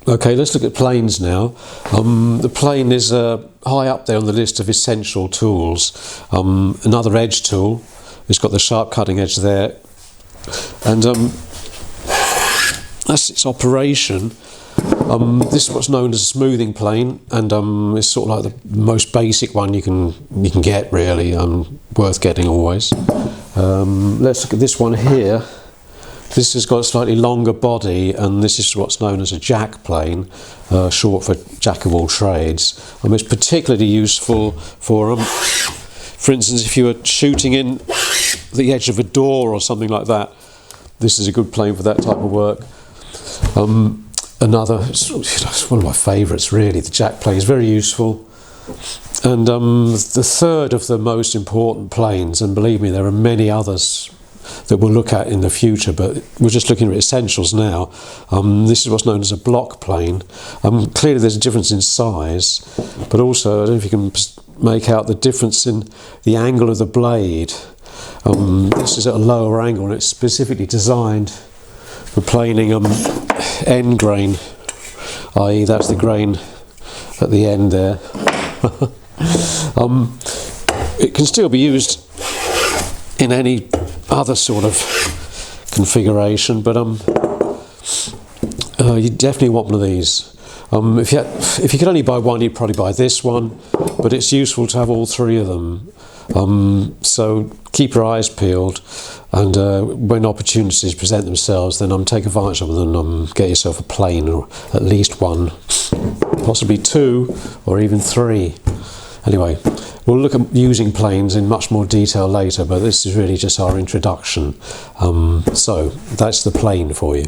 Okay, let's look at planes now. The plane is high up there on the list of essential tools. Another edge tool. It's got the sharp cutting edge there, and that's its operation. This is what's known as a smoothing plane, and it's sort of like the most basic one you can get, really. Worth getting always. Let's look at this one here. This has got a slightly longer body, and this is what's known as a jack plane, short for jack of all trades. It's particularly useful for instance, if you were shooting in the edge of a door or something like that. This is a good plane for that type of work. It's one of my favourites, really. The jack plane is very useful. And the third of the most important planes, and believe me, there are many others that we'll look at in the future, but we're just looking at essentials now. This is what's known as a block plane. Clearly there's a difference in size, but also I don't know if you can make out the difference in the angle of the blade. This is at a lower angle, and it's specifically designed for planing end grain, i.e. that's the grain at the end there. It can still be used in any other sort of configuration, but you definitely want one of these. If you could only buy one, you'd probably buy this one, but it's useful to have all three of them. So keep your eyes peeled, and when opportunities present themselves, then take advantage of them and get yourself a plane, or at least one, possibly two, or even three. Anyway, we'll look at using planes in much more detail later, but this is really just our introduction. So that's the plane for you.